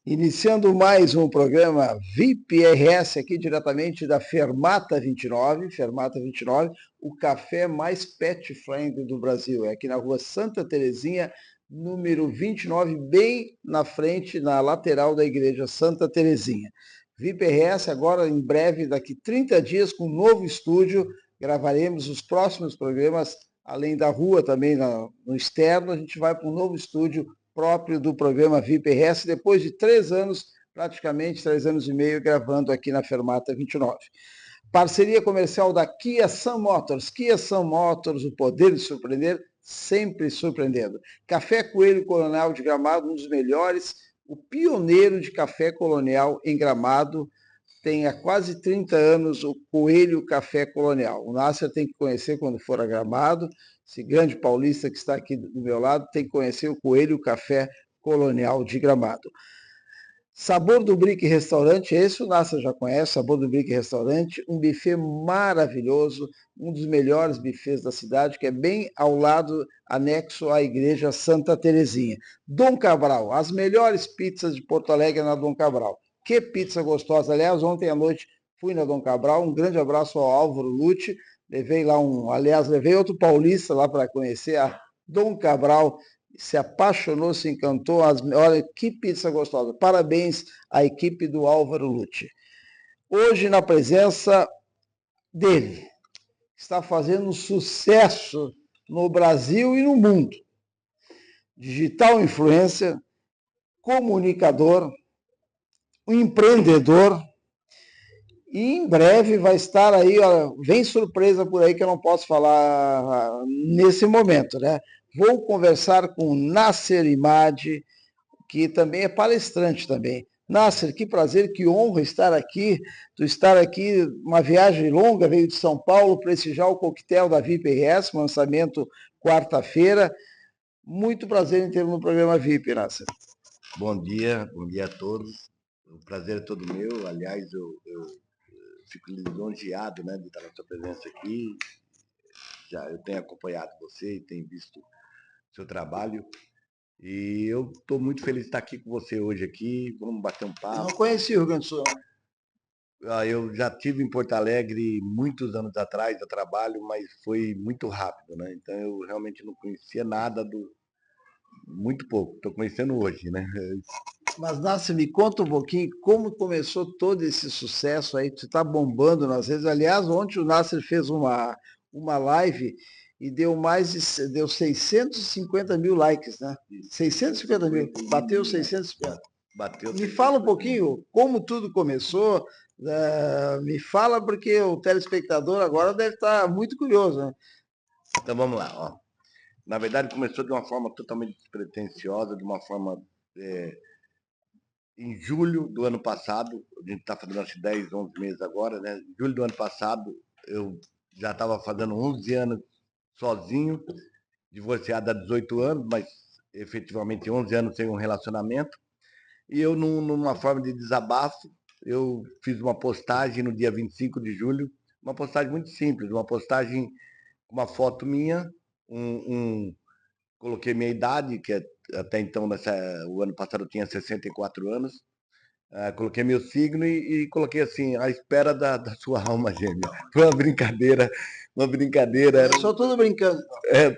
Iniciando mais um programa VIP RS aqui diretamente da Fermata 29, Fermata 29, o café mais pet friendly do Brasil. É aqui na rua Santa Terezinha, número 29, bem na frente, na lateral da igreja Santa Terezinha. VIP RS agora em breve, daqui 30 dias, com um novo estúdio, gravaremos os próximos programas, além da rua também no externo, a gente vai para um novo estúdio próprio do programa VIP RS, depois de 3 anos, praticamente 3 anos e meio, gravando aqui na Fermata 29. Parceria comercial da Kia Sun Motors. Kia Sun Motors, o poder de surpreender, sempre surpreendendo. Café Coelho Colonial de Gramado, um dos melhores, o pioneiro de café colonial em Gramado, tem há quase 30 anos o Coelho Café Colonial. O Nasser tem que conhecer quando for a Gramado. Esse grande paulista que está aqui do meu lado tem que conhecer o Coelho Café Colonial de Gramado. Sabor do Brick Restaurante, esse o Nasser já conhece, Sabor do Brick Restaurante, um buffet maravilhoso, um dos melhores buffets da cidade, que é bem ao lado, anexo à igreja Santa Terezinha. Dom Cabral, as melhores pizzas de Porto Alegre na Dom Cabral. Que pizza gostosa. Aliás, ontem à noite fui na Dom Cabral, um grande abraço ao Álvaro Lute, levei outro paulista lá para conhecer a Dom Cabral, se apaixonou, se encantou. Olha que pizza gostosa. Parabéns à equipe do Álvaro Lute. Hoje, na presença dele, está fazendo sucesso no Brasil e no mundo. Digital influencer, comunicador, empreendedor, e em breve vai estar aí, ó, vem surpresa por aí que eu não posso falar nesse momento, né? Vou conversar com Nasser Imad, que também é palestrante também. Nasser, que prazer, que honra estar aqui. Tu estar aqui, uma viagem longa, veio de São Paulo prestigiar o coquetel da VIP RS, lançamento quarta-feira. Muito prazer em ter no programa VIP, Nasser. Bom dia a todos. O prazer é todo meu. Aliás, eu fico lisonjeado, né, de estar na sua presença aqui. Eu tenho acompanhado você e tenho visto seu trabalho. E eu estou muito feliz de estar aqui com você hoje aqui. Vamos bater um papo. Não conheci o Rio Grande do Sul. Eu já tive em Porto Alegre muitos anos atrás a trabalho, mas foi muito rápido, né? Então eu realmente não conhecia nada muito pouco. Estou conhecendo hoje, né? Mas, Nasser, me conta um pouquinho como começou todo esse sucesso aí, você está bombando nas redes. Aliás, ontem o Nasser fez uma live e deu 650 mil likes, né? 650 mil, bateu 650. Me fala um pouquinho como tudo começou, me fala porque o telespectador agora deve estar muito curioso, né? Então vamos lá, ó. Na verdade começou de uma forma totalmente despretensiosa, de uma forma... Em julho do ano passado, a gente está fazendo acho que 10, 11 meses agora, né? Em julho do ano passado, eu já estava fazendo 11 anos sozinho, divorciado há 18 anos, mas efetivamente 11 anos sem um relacionamento. E eu, numa forma de desabafo, eu fiz uma postagem no dia 25 de julho, uma postagem muito simples, uma postagem com uma foto minha, coloquei minha idade, que até então, o ano passado eu tinha 64 anos, coloquei meu signo e coloquei assim, à espera da sua alma gêmea. Foi uma brincadeira, uma brincadeira. Eu só tudo brincando.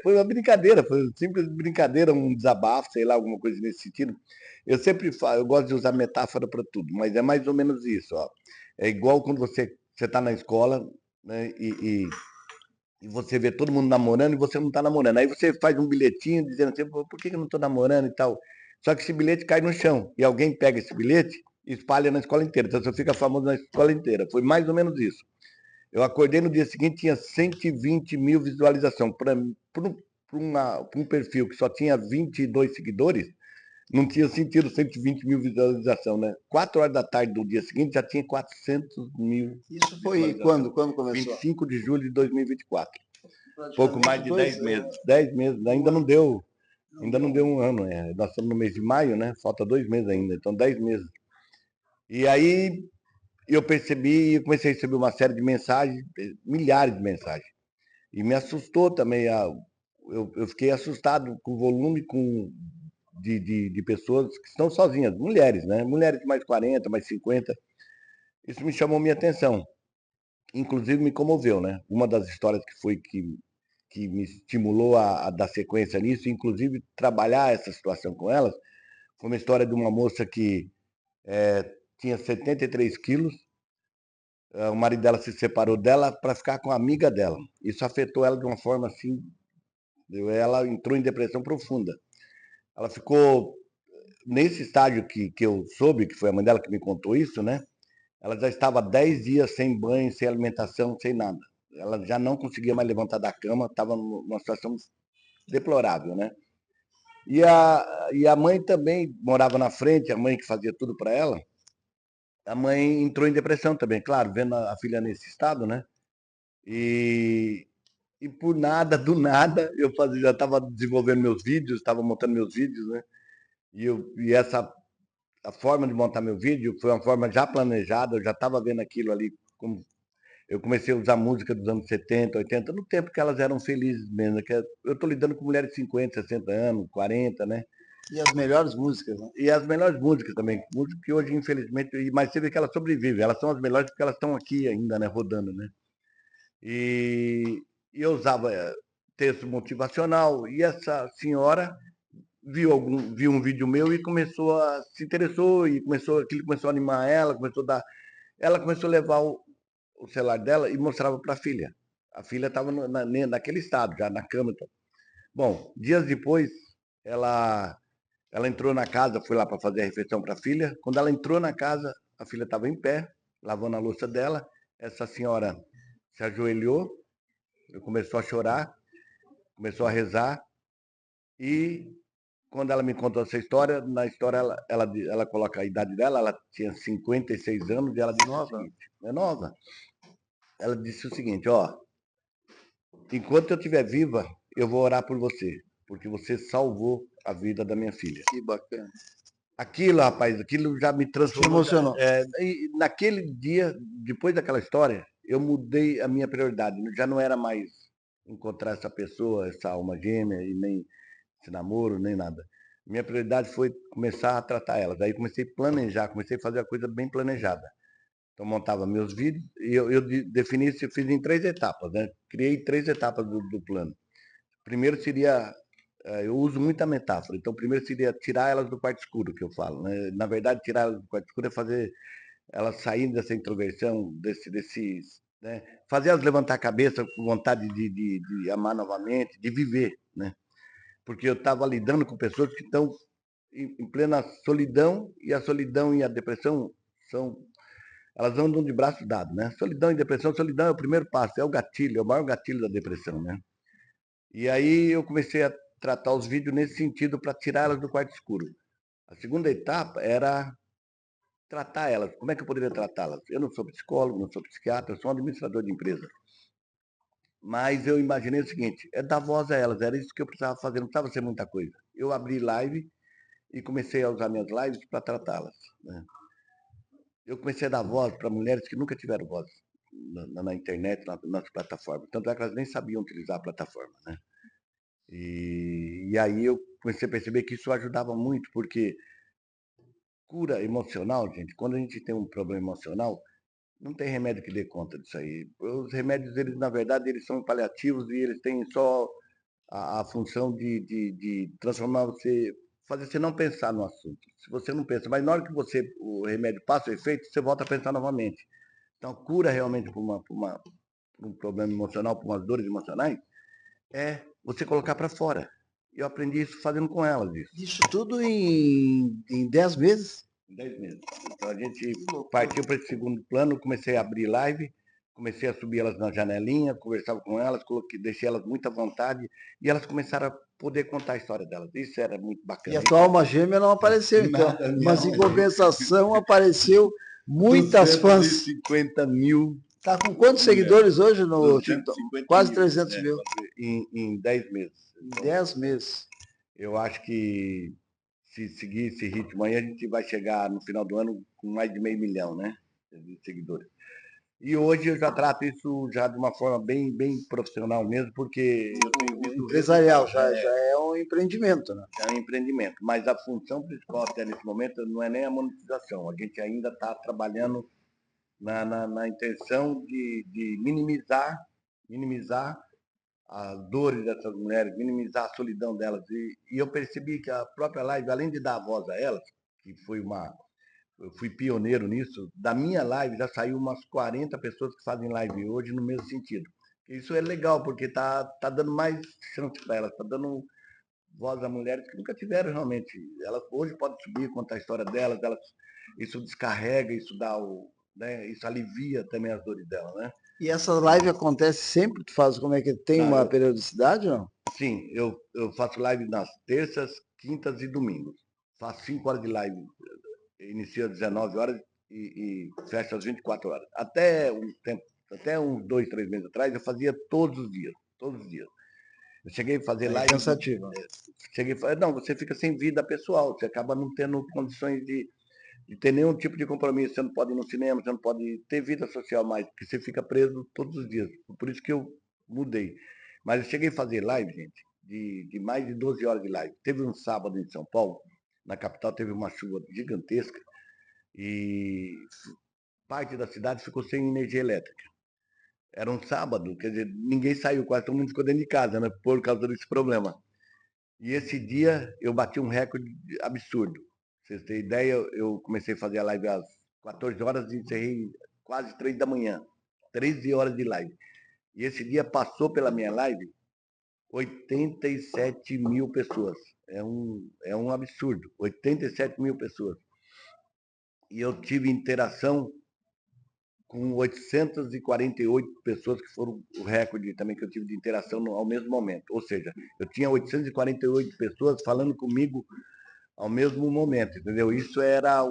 Foi uma brincadeira, foi uma simples brincadeira, um desabafo, sei lá, alguma coisa nesse sentido. Eu sempre falo, eu gosto de usar metáfora para tudo, mas é mais ou menos isso, ó. É igual quando você está na escola, né, e você vê todo mundo namorando e você não está namorando. Aí você faz um bilhetinho dizendo assim, por que eu não estou namorando e tal. Só que esse bilhete cai no chão e alguém pega esse bilhete e espalha na escola inteira. Então você fica famoso na escola inteira. Foi mais ou menos isso. Eu acordei no dia seguinte, tinha 120 mil visualizações. Para um perfil que só tinha 22 seguidores, não tinha sentido 120 mil visualizações, né? 4 horas da tarde do dia seguinte já tinha 400 mil. Isso foi quando? Quando começou? 25 de julho de 2024. Pouco mais de 10 meses. 10 meses, ainda não deu um ano. Nós estamos no mês de maio, né? Falta 2 meses ainda, então 10 meses. E aí eu percebi e comecei a receber uma série de mensagens, milhares de mensagens. E me assustou também. Eu fiquei assustado com o volume, com de pessoas que estão sozinhas, mulheres, né? Mulheres de mais 40, mais 50. Isso me chamou minha atenção. Inclusive me comoveu, né? Uma das histórias que me estimulou a dar sequência nisso, inclusive trabalhar essa situação com elas, foi uma história de uma moça que tinha 73 quilos, o marido dela se separou dela para ficar com a amiga dela. Isso afetou ela de uma forma assim, ela entrou em depressão profunda. Ela ficou nesse estágio que eu soube, que foi a mãe dela que me contou isso, né? Ela já estava 10 dias sem banho, sem alimentação, sem nada. Ela já não conseguia mais levantar da cama, estava numa situação deplorável, né? E a mãe também morava na frente, a mãe que fazia tudo para ela. A mãe entrou em depressão também, claro, vendo a filha nesse estado, né? E por nada, do nada, eu já estava desenvolvendo meus vídeos, estava montando meus vídeos, né? E a forma de montar meu vídeo foi uma forma já planejada, eu já estava vendo aquilo ali, como eu comecei a usar música dos anos 70, 80, no tempo que elas eram felizes mesmo. Eu estou lidando com mulheres de 50, 60 anos, 40, né? E as melhores músicas, né? E as melhores músicas também, músicas que hoje, infelizmente, mas você vê que elas sobrevivem, elas são as melhores porque elas estão aqui ainda, né, rodando, né? E eu usava texto motivacional, e essa senhora viu um vídeo meu e se interessou, e aquilo começou a animar ela, ela começou a levar o celular dela e mostrava para a filha. A filha estava naquele estado, já na cama. Então. Bom, dias depois, ela entrou na casa, foi lá para fazer a refeição para a filha. Quando ela entrou na casa, a filha estava em pé, lavando a louça dela. Essa senhora se ajoelhou, começou a chorar, começou a rezar. E quando ela me contou essa história, na história ela coloca a idade dela, ela tinha 56 anos e ela disse o seguinte, é nova. Ela disse o seguinte, ó, enquanto eu estiver viva, eu vou orar por você, porque você salvou a vida da minha filha. Que bacana. Aquilo, rapaz, aquilo já me transformou. Te emocionou. E naquele dia, depois daquela história, eu mudei a minha prioridade. Já não era mais encontrar essa pessoa, essa alma gêmea, e nem esse namoro, nem nada. Minha prioridade foi começar a tratar elas. Aí comecei a planejar, comecei a fazer a coisa bem planejada. Então montava meus vídeos e eu defini isso, eu fiz em 3 etapas, né? Criei 3 etapas do plano. Primeiro seria, eu uso muita metáfora, então primeiro seria tirar elas do quarto escuro, que eu falo, né? Na verdade, tirar elas do quarto escuro é fazer elas saindo dessa introversão, né? Fazer elas levantar a cabeça com vontade de amar novamente, de viver, né? Porque eu estava lidando com pessoas que estão em plena solidão, e a solidão e a depressão elas andam de braços dados, né? Solidão e depressão, solidão é o primeiro passo, é o gatilho, é o maior gatilho da depressão, né? E aí eu comecei a tratar os vídeos nesse sentido para tirá-las do quarto escuro. A segunda etapa era tratar elas. Como é que eu poderia tratá-las? Eu não sou psicólogo, não sou psiquiatra, eu sou um administrador de empresa. Mas eu imaginei o seguinte, é dar voz a elas, era isso que eu precisava fazer, não precisava ser muita coisa. Eu abri live e comecei a usar minhas lives para tratá-las, né? Eu comecei a dar voz para mulheres que nunca tiveram voz na internet, nas plataformas. Tanto é que elas nem sabiam utilizar a plataforma, né? E aí eu comecei a perceber que isso ajudava muito, porque cura emocional, gente, quando a gente tem um problema emocional, não tem remédio que dê conta disso aí. Os remédios, eles, na verdade, eles são paliativos e eles têm só a função de transformar você, fazer você não pensar no assunto. Se você não pensa, mas na hora que o remédio passa o efeito, você volta a pensar novamente. Então, cura realmente por um problema emocional, por umas dores emocionais, é você colocar para fora. Eu aprendi isso fazendo com elas. Isso tudo em 10 meses? Em 10 meses. Então a gente partiu para esse segundo plano, comecei a abrir live, comecei a subir elas na janelinha, conversava com elas, deixei elas muito à vontade e elas começaram a poder contar a história delas. Isso era muito bacana. E a tua alma gêmea não apareceu, então. Mas em compensação apareceu muitas fãs. 250 mil. Tá com quantos seguidores hoje no TikTok? Quase 300 né, mil. Em 10 meses. Em 10 meses. Eu acho que se seguir esse ritmo aí, a gente vai chegar no final do ano com mais de 500 mil, né? De seguidores. E hoje eu já trato isso já de uma forma bem profissional mesmo, porque eu tenho visto empresarial, já é um empreendimento, né? É um empreendimento, mas a função principal até nesse momento não é nem a monetização. A gente ainda está trabalhando na intenção de minimizar as dores dessas mulheres, minimizar a solidão delas. E eu percebi que a própria live, além de dar voz a elas, que eu fui pioneiro nisso, da minha live já saiu umas 40 pessoas que fazem live hoje no mesmo sentido. Isso é legal, porque tá dando mais chance para elas, está dando voz a mulheres que nunca tiveram realmente. Elas hoje podem subir, contar a história delas, isso descarrega, isso né, isso alivia também as dores delas, né? E essa live acontece sempre? Tu faz como é que tem Não, uma periodicidade, não? sim, eu faço live nas terças, quintas e domingos. Faço 5 horas de live, inicio às 19 horas e fecho às 24 horas. Até uns 2, 3 meses atrás, eu fazia todos os dias, todos os dias. Eu cheguei a fazer É live. cansativo. Cheguei a falar, não, você fica sem vida pessoal, você acaba não tendo condições de ter nenhum tipo de compromisso, você não pode ir no cinema, você não pode ter vida social mais, porque você fica preso todos os dias. Por isso que eu mudei. Mas eu cheguei a fazer live, gente, de mais de 12 horas de live. Teve um sábado em São Paulo, na capital teve uma chuva gigantesca e parte da cidade ficou sem energia elétrica. Era um sábado, quer dizer, ninguém saiu, quase todo mundo ficou dentro de casa, né, por causa desse problema. E esse dia eu bati um recorde absurdo. Pra vocês terem ideia, eu comecei a fazer a live às 14 horas e encerrei quase 3 da manhã. 13 horas de live. E esse dia passou pela minha live 87 mil pessoas. É um absurdo. 87 mil pessoas. E eu tive interação com 848 pessoas, que foram o recorde também que eu tive de interação ao mesmo momento. Ou seja, eu tinha 848 pessoas falando comigo ao mesmo momento, entendeu? Isso era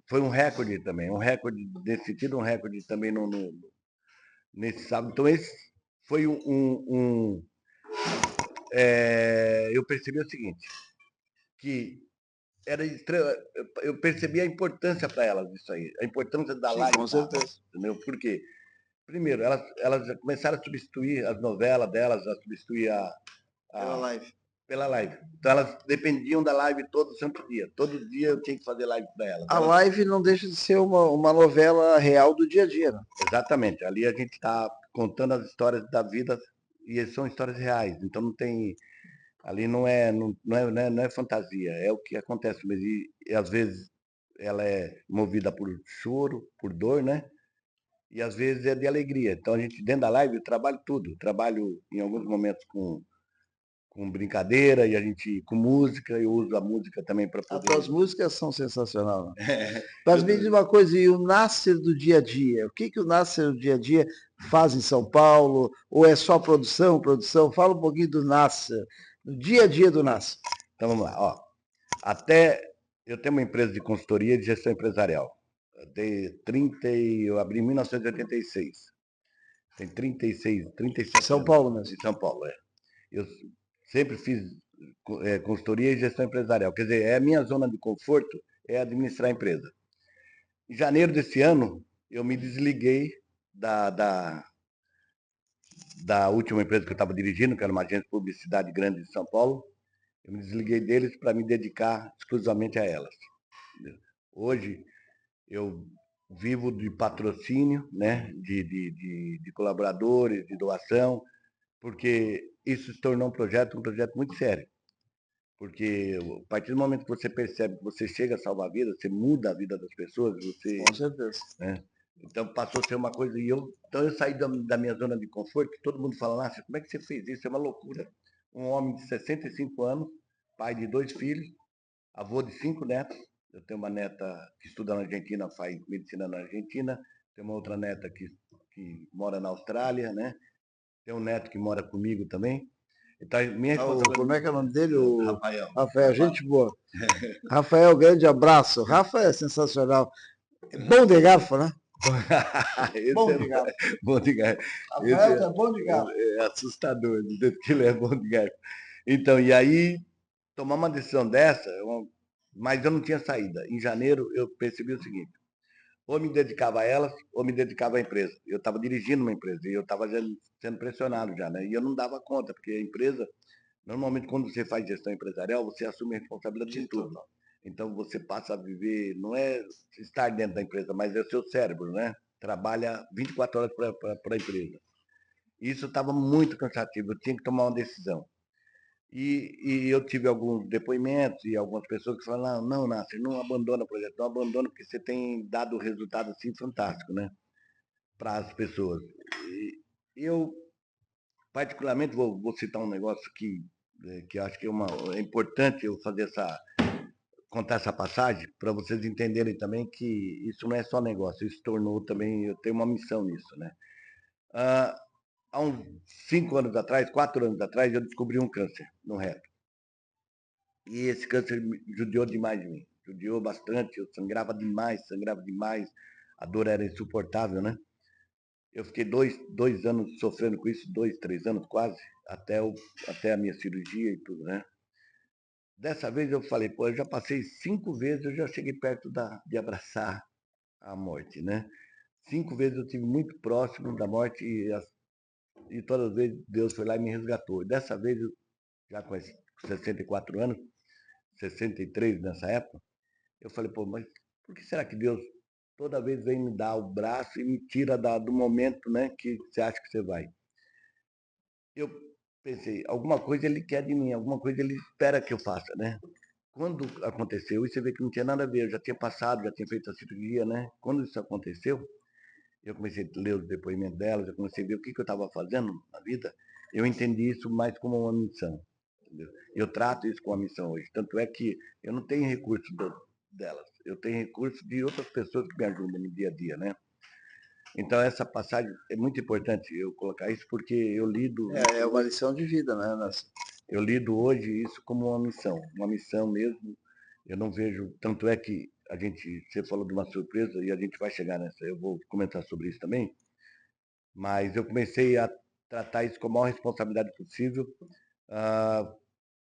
foi um recorde também, um recorde desse sentido, um recorde também nesse sábado. Então esse foi eu percebi o seguinte, que eu percebi a importância para elas disso aí, a importância da Sim, live, com certeza. entendeu? Por quê? Primeiro, elas começaram a substituir as novelas delas, a substituir Pela a, live. pela live. Então elas dependiam da live todo santo dia. Todo dia eu tinha que fazer live para elas. A live não deixa de ser uma novela real do dia a dia, né? Exatamente. Ali a gente está contando as histórias da vida e são histórias reais. Então não tem. Ali não é fantasia, é o que acontece mesmo. E às vezes ela é movida por choro, por dor, né? E às vezes é de alegria. Então a gente, dentro da live, eu trabalho tudo. Eu trabalho em alguns momentos com brincadeira e a gente com música, eu uso a música também para As poder. tuas músicas são sensacionais, né? Mas me diz uma coisa, e o Nascer do dia a dia? O que o Nascer do dia a dia faz em São Paulo? Ou é só produção, produção? Fala um pouquinho do Nascer, do dia a dia do Nascer. Então vamos lá, ó. Até eu tenho uma empresa de consultoria de gestão empresarial. Eu abri em 1986. Tem 37 São anos. Paulo mesmo. Em São Paulo, é. Eu sempre fiz consultoria e gestão empresarial. Quer dizer, é a minha zona de conforto é administrar a empresa. Em janeiro desse ano, eu me desliguei da, da, da última empresa que eu estava dirigindo, que era uma agência de publicidade grande de São Paulo. Eu me desliguei deles para me dedicar exclusivamente a elas. Hoje, eu vivo de patrocínio, né, de colaboradores, de doação, porque isso se tornou um projeto muito sério. Porque a partir do momento que você percebe que você chega a salvar vidas, você muda a vida das pessoas, você, Com certeza. né? Então passou a ser uma coisa então eu saí da minha zona de conforto, todo mundo fala, Lácio, como é que você fez isso? É uma loucura. Um homem de 65 anos, pai de 2 filhos, avô de 5 netos. Eu tenho uma neta que estuda na Argentina, faz medicina na Argentina, tenho uma outra neta que mora na Austrália, né? Tem um neto que mora comigo também. Então, minha Como é responsabilidade. que é o nome dele? O Rafael. Rafael, gente boa. Rafael, grande abraço. Rafa é sensacional. É bom de garfo, né? Esse Bom é de garfo. bom de garfo. Esse Rafael é bom de garfo. é assustador, do jeito que ele é bom de garfo. Então, e aí, tomar uma decisão dessa, mas eu não tinha saída. Em janeiro, eu percebi o seguinte: ou me dedicava a elas, ou me dedicava à empresa. Eu estava dirigindo uma empresa e eu estava sendo pressionado já, né? E eu não dava conta, porque a empresa, normalmente quando você faz gestão empresarial, você assume a responsabilidade de tudo. Então você passa a viver, não é estar dentro da empresa, mas é o seu cérebro, né? Trabalha 24 horas para a empresa. Isso estava muito cansativo, eu tinha que tomar uma decisão. E eu tive alguns depoimentos e algumas pessoas que falaram, não, Nasser, não abandona o projeto, não abandona porque você tem dado resultado assim fantástico, né? Para as pessoas. E eu, particularmente, vou citar um negócio que acho que é importante eu contar essa passagem para vocês entenderem também que isso não é só negócio, isso tornou também, eu tenho uma missão nisso, né? Há uns 5 anos atrás, 4 anos atrás, eu descobri um câncer no reto. E esse câncer judiou demais de mim. Judiou bastante, eu sangrava demais, a dor era insuportável, né? Eu fiquei dois anos sofrendo com isso, 2, 3 anos quase, até a minha cirurgia e tudo, né? Dessa vez eu falei, pô, eu já passei 5 vezes, eu já cheguei perto de abraçar a morte, né? 5 vezes eu estive muito próximo da morte e todas as vezes Deus foi lá e me resgatou. E dessa vez, já com 64 anos, 63 nessa época, eu falei, pô, mas por que será que Deus toda vez vem me dar o braço e me tira do momento, né, que você acha que você vai? Eu pensei, alguma coisa ele quer de mim, alguma coisa ele espera que eu faça, né? Quando aconteceu, e você vê que não tinha nada a ver, eu já tinha passado, já tinha feito a cirurgia, né? Quando isso aconteceu, eu comecei a ler os depoimentos delas, eu comecei a ver o que eu estava fazendo na vida, eu entendi isso mais como uma missão. Entendeu? Eu trato isso como uma missão hoje. Tanto é que eu não tenho recurso delas, eu tenho recurso de outras pessoas que me ajudam no dia a dia, né? Então essa passagem é muito importante eu colocar isso porque eu lido... É uma lição de vida, né, Nasser? Eu lido hoje isso como uma missão mesmo. Eu não vejo, tanto é que você falou de uma surpresa e a gente vai chegar nessa, eu vou comentar sobre isso também, mas eu comecei a tratar isso com a maior responsabilidade possível,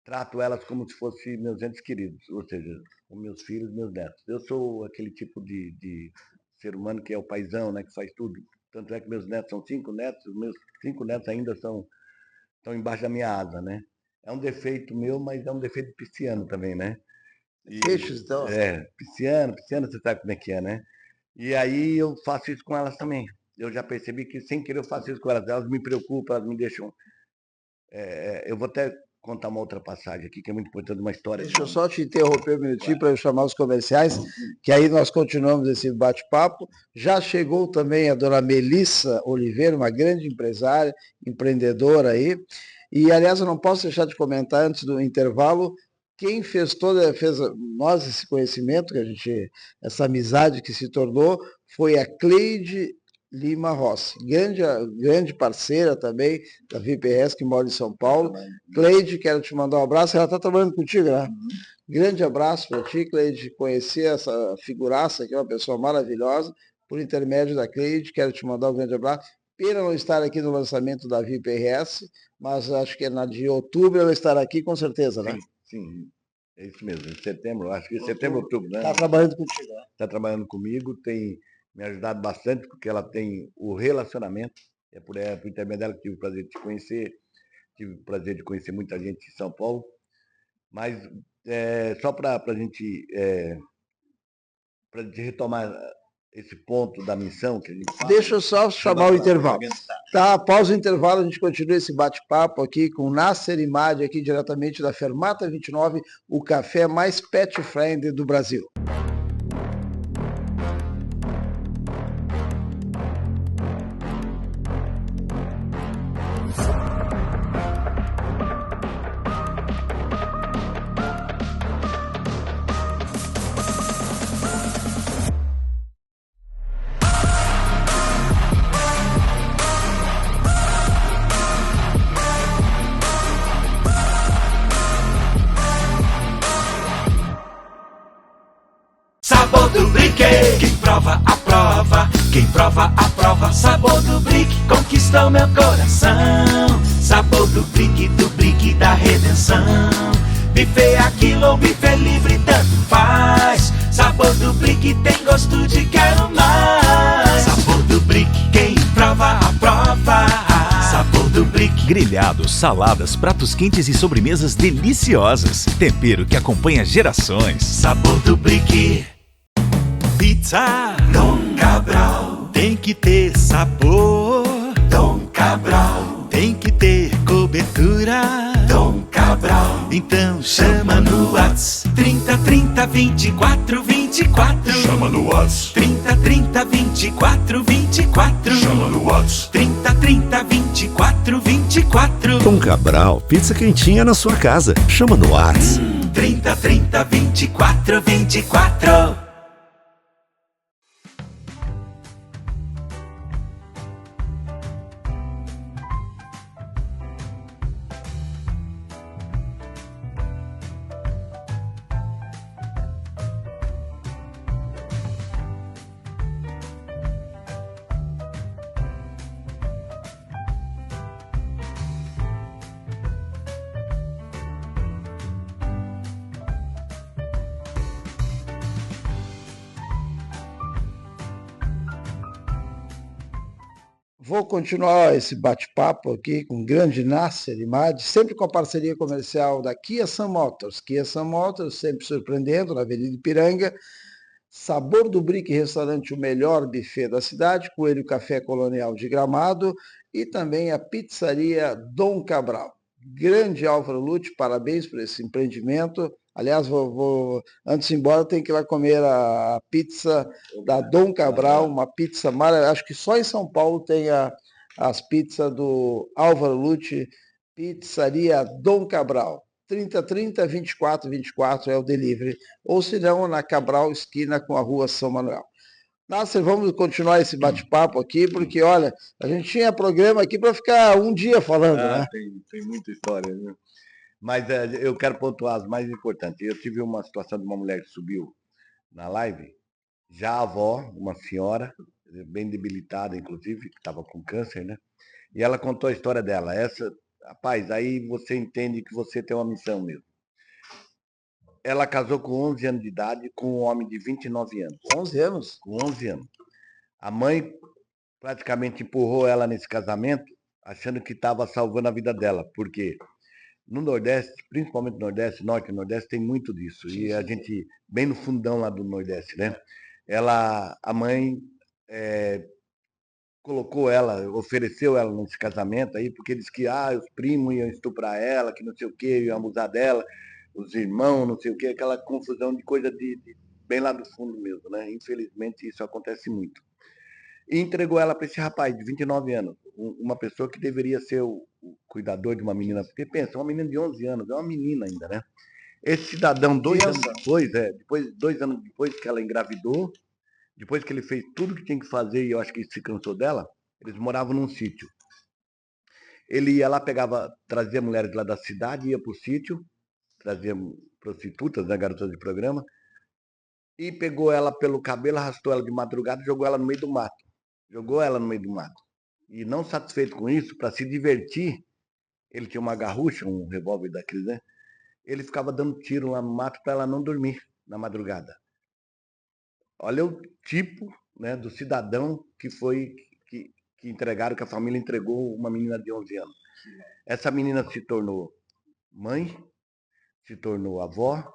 trato elas como se fossem meus entes queridos, ou seja, como meus filhos, meus netos. Eu sou aquele tipo de ser humano que é o paizão, né, que faz tudo. Tanto é que meus netos são 5 netos, os meus 5 netos ainda estão embaixo da minha asa, né? É um defeito meu, mas é um defeito pisciano também, né? Peixes, então? Pisciano, você sabe como é que é, né? E aí eu faço isso com elas também. Eu já percebi que sem querer eu faço isso com elas. Elas me preocupam, elas me deixam... eu vou até contar uma outra passagem aqui, que é muito importante, uma história. Deixa eu só te interromper um minutinho para eu chamar os comerciais, que aí nós continuamos esse bate-papo. Já chegou também a dona Melissa Oliveira, uma grande empresária, empreendedora aí. E, aliás, eu não posso deixar de comentar antes do intervalo, quem fez nós esse conhecimento, essa amizade que se tornou, foi a Cleide Lima Rossi, grande parceira também da VPS, que mora em São Paulo. Cleide, quero te mandar um abraço, ela está trabalhando contigo, né? Grande abraço para ti, Cleide, conhecer essa figuraça, que é uma pessoa maravilhosa, por intermédio da Cleide, quero te mandar um grande abraço. Pena não estar aqui no lançamento da VPRS, mas acho que na de outubro ela estará aqui com certeza, né? Sim, é isso mesmo, em setembro, acho que setembro, outubro, né? Está trabalhando contigo, né? Está trabalhando comigo, tem me ajudado bastante, porque ela tem o relacionamento, por intermédio dela que tive o prazer de te conhecer, tive o prazer de conhecer muita gente em São Paulo, mas só para a gente retomar esse ponto da missão que a gente fala. Deixa eu só chamar o intervalo. Tá, após o intervalo a gente continua esse bate-papo aqui com Nasser Imad, aqui diretamente da Fermata 29, o café mais pet friendly do Brasil. Sabor do Brick, quem prova aprova, quem prova aprova. Sabor do Brick conquistou meu coração. Sabor do Brick da redenção. Bife aquilo ou bife livre, tanto faz. Sabor do Brick tem gosto de quero mais. Sabor do Brick, quem prova, aprova. Sabor do Brick. Grelhados, saladas, pratos quentes e sobremesas deliciosas. Tempero que acompanha gerações. Sabor do Brick. Pizza Dom Cabral. Tem que ter sabor. Dom Cabral. Tem que ter cobertura. Dom Cabral. Então chama no Whats 30 30 24 24. Chama no Whats 30 30 24 24. Chama no Whats 30 30 24 24. Dom Cabral, pizza quentinha na sua casa. Chama no Whats 30 30 24 24. Vou continuar esse bate-papo aqui com o grande Nasser Imad, sempre com a parceria comercial da Kia Sun Motors. Kia Sun Motors, sempre surpreendendo, na Avenida Ipiranga. Sabor do Brick Restaurante, o melhor buffet da cidade, Coelho Café Colonial de Gramado e também a Pizzaria Dom Cabral. Grande Álvaro Lute, parabéns por esse empreendimento. Aliás, antes de ir embora, tem que ir lá comer a pizza da Dom Cabral, uma pizza maravilhosa. Acho que só em São Paulo tem as pizzas do Álvaro Lute, Pizzaria Dom Cabral. 30 30 24 24 é o delivery. Ou se não, na Cabral, esquina com a Rua São Manuel. Nasser, vamos continuar esse bate-papo aqui, porque, olha, a gente tinha programa aqui para ficar um dia falando, né? Tem muita história, né? Mas eu quero pontuar as mais importantes. Eu tive uma situação de uma mulher que subiu na live, já avó, uma senhora, bem debilitada, inclusive, que estava com câncer, né? E ela contou a história dela. Rapaz, aí você entende que você tem uma missão mesmo. Ela casou com 11 anos de idade com um homem de 29 anos. 11 anos? Com 11 anos. A mãe praticamente empurrou ela nesse casamento, achando que estava salvando a vida dela, porque no Nordeste, principalmente no Nordeste, Norte e Nordeste, tem muito disso. E a gente, bem no fundão lá do Nordeste, né? A mãe colocou ela, ofereceu ela nesse casamento aí, porque disse que os primos iam estuprar ela, que não sei o quê, iam abusar dela, os irmãos, não sei o quê, aquela confusão de coisa de bem lá do fundo mesmo, né? Infelizmente isso acontece muito. E entregou ela para esse rapaz de 29 anos, uma pessoa que deveria ser o cuidador de uma menina, porque pensa, uma menina de 11 anos, é uma menina ainda, né? Esse cidadão, 2 anos depois, 2 anos depois que ela engravidou, depois que ele fez tudo que tinha que fazer e eu acho que se cansou dela, eles moravam num sítio. Ele ia lá, trazia mulheres lá da cidade, ia para o sítio, trazia prostitutas, né, garotas de programa, e pegou ela pelo cabelo, arrastou ela de madrugada e jogou ela no meio do mato. E não satisfeito com isso, para se divertir, ele tinha uma garrucha, um revólver daqueles, né? Ele ficava dando tiro lá no mato para ela não dormir na madrugada. Olha o tipo, né, do cidadão que entregaram, que a família entregou uma menina de 11 anos. Essa menina se tornou mãe, se tornou avó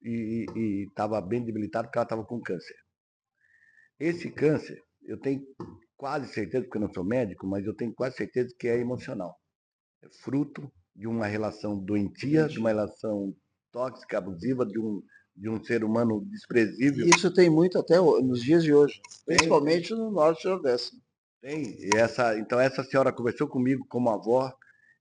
e estava bem debilitada porque ela estava com câncer. Esse câncer, eu tenho quase certeza, porque eu não sou médico, mas eu tenho quase certeza que é emocional. É fruto de uma relação doentia, de uma relação tóxica, abusiva, de um ser humano desprezível. E isso tem muito até nos dias de hoje, principalmente no Norte e Nordeste. Tem. Então essa senhora conversou comigo como avó,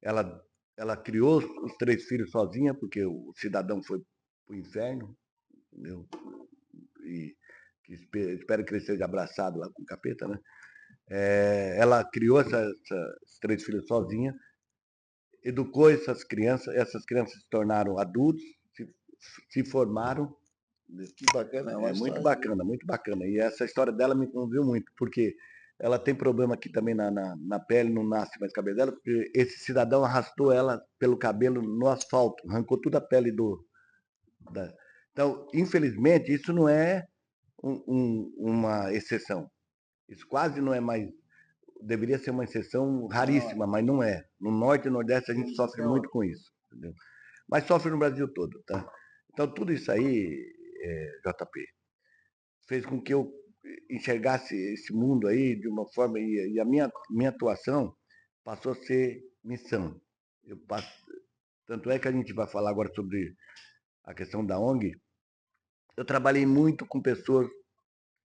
ela criou os 3 filhos sozinha, porque o cidadão foi para o inferno, entendeu? E espero que ele seja abraçado lá com o capeta, né? Ela criou esses 3 filhos sozinha, educou essas crianças se tornaram adultos, se formaram. Que bacana, muito bacana, muito bacana. E essa história dela me comoveu muito, porque ela tem problema aqui também na pele, não nasce mais cabelo dela, porque esse cidadão arrastou ela pelo cabelo no asfalto, arrancou toda a pele Então, infelizmente, isso não é uma exceção. Isso quase não é mais... Deveria ser uma exceção raríssima, mas não é. No Norte e Nordeste a gente sofre muito com isso. Entendeu? Mas sofre no Brasil todo. Tá? Então, tudo isso aí, JP, fez com que eu enxergasse esse mundo aí de uma forma... E a minha atuação passou a ser missão. Tanto é que a gente vai falar agora sobre a questão da ONG. Eu trabalhei muito com pessoas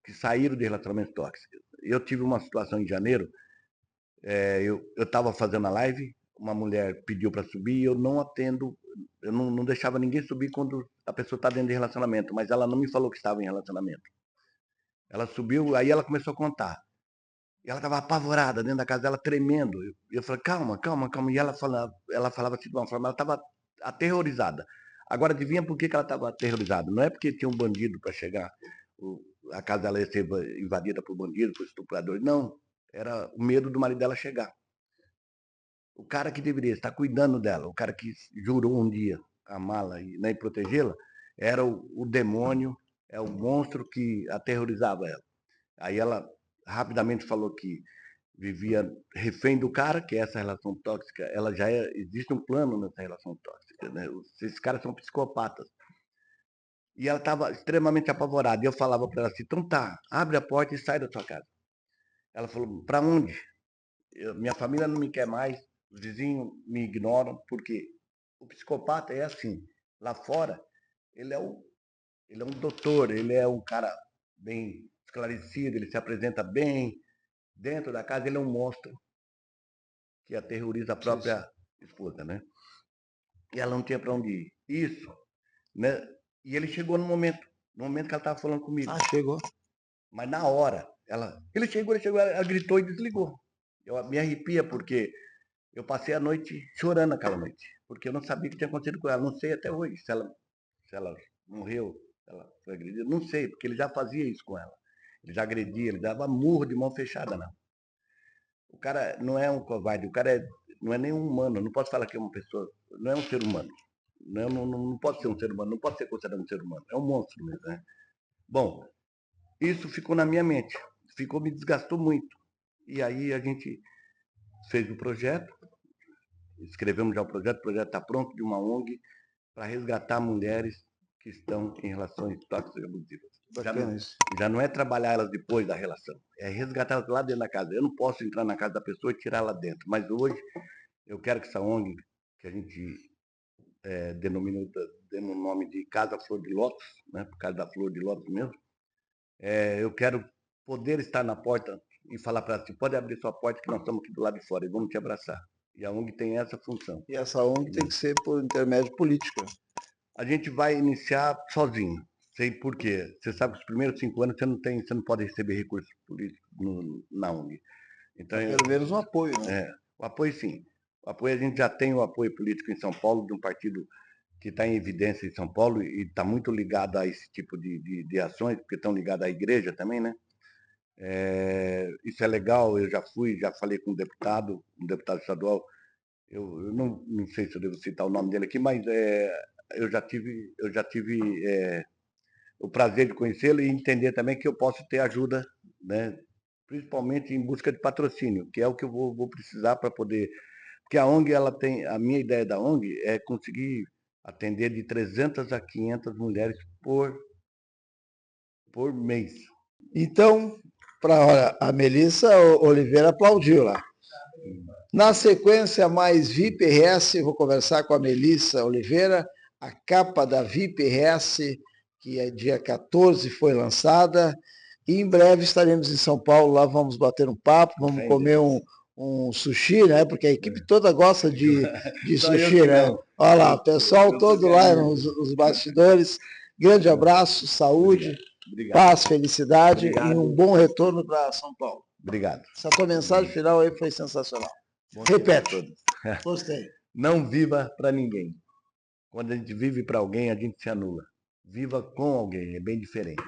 que saíram de relacionamentos tóxicos. Eu tive uma situação em janeiro, eu estava fazendo a live, uma mulher pediu para subir e eu não atendo, eu não deixava ninguém subir quando a pessoa está dentro de relacionamento, mas ela não me falou que estava em relacionamento. Ela subiu, aí ela começou a contar. E ela estava apavorada dentro da casa dela, tremendo. Eu falei, calma. E ela falava assim de uma forma, ela estava aterrorizada. Agora, adivinha por que ela estava aterrorizada? Não é porque tinha um bandido para chegar, a casa dela ia ser invadida por bandido, por estuprador. Não, era o medo do marido dela chegar. O cara que deveria estar cuidando dela, o cara que jurou um dia amá-la e protegê-la, era o demônio, é o monstro que aterrorizava ela. Aí ela rapidamente falou que vivia refém do cara, que é essa relação tóxica, existe um plano nessa relação tóxica, né? Esses caras são psicopatas. E ela estava extremamente apavorada. E eu falava para ela assim, então tá, abre a porta e sai da sua casa. Ela falou, para onde? Minha família não me quer mais, os vizinhos me ignoram, porque o psicopata é assim, lá fora, ele é um doutor, ele é um cara bem esclarecido, ele se apresenta bem, dentro da casa ele é um monstro que aterroriza a própria esposa, né? E ela não tinha para onde ir. Isso, né? E ele chegou no momento que ela estava falando comigo. Ah, chegou. Mas na hora, ele chegou, ela gritou e desligou. Eu me arrepia porque eu passei a noite chorando aquela noite, porque eu não sabia o que tinha acontecido com ela. Não sei até hoje se ela morreu, se ela foi agredida. Não sei, porque ele já fazia isso com ela. Ele já agredia, ele dava murro de mão fechada, não. O cara não é um covarde, o cara não é nem um humano. Eu não posso falar que é uma pessoa, não é um ser humano. Não pode ser um ser humano, não pode ser considerado um ser humano. É um monstro mesmo, né? Bom, isso ficou na minha mente, me desgastou muito. E aí a gente fez o projeto, escrevemos já o projeto está pronto, de uma ONG para resgatar mulheres que estão em relações tóxicas e abusivas. Já não é trabalhar elas depois da relação, é resgatar elas lá dentro da casa. Eu não posso entrar na casa da pessoa e tirar ela dentro, mas hoje eu quero que essa ONG, que a gente denominou o nome de Casa Flor de Lótus, né, por causa da Flor de Lótus mesmo, eu quero poder estar na porta e falar para ela assim, pode abrir sua porta que nós estamos aqui do lado de fora e vamos te abraçar. E a ONG tem essa função. E essa ONG tem que ser por intermédio político. A gente vai iniciar sozinho. Sei por quê. Você sabe que os primeiros 5 anos você não pode receber recursos políticos na ONG. Então, pelo menos um apoio, né? O apoio sim. O apoio, a gente já tem o apoio político em São Paulo, de um partido que está em evidência em São Paulo e está muito ligado a esse tipo de ações, porque estão ligados à igreja também, né? Isso é legal, eu já falei com um deputado estadual, eu não sei se eu devo citar o nome dele aqui, mas eu já tive o prazer de conhecê-lo e entender também que eu posso ter ajuda, né? Principalmente em busca de patrocínio, que é o que eu vou precisar para poder... Porque a ONG, a minha ideia da ONG é conseguir atender de 300 a 500 mulheres por mês. Então, olha, a Melissa Oliveira aplaudiu lá. Na sequência, mais VIP RS, vou conversar com a Melissa Oliveira, a capa da VIP RS, que é dia 14, foi lançada, e em breve estaremos em São Paulo, lá vamos bater um papo, vamos comer um sushi, né? Porque a equipe toda gosta de sushi, né? Olha lá, o pessoal todo lá nos bastidores. Grande abraço, saúde, paz, felicidade e um bom retorno para São Paulo. Obrigado. Essa tua mensagem final aí foi sensacional. Repete. Gostei. Não viva para ninguém. Quando a gente vive para alguém, a gente se anula. Viva com alguém, é bem diferente.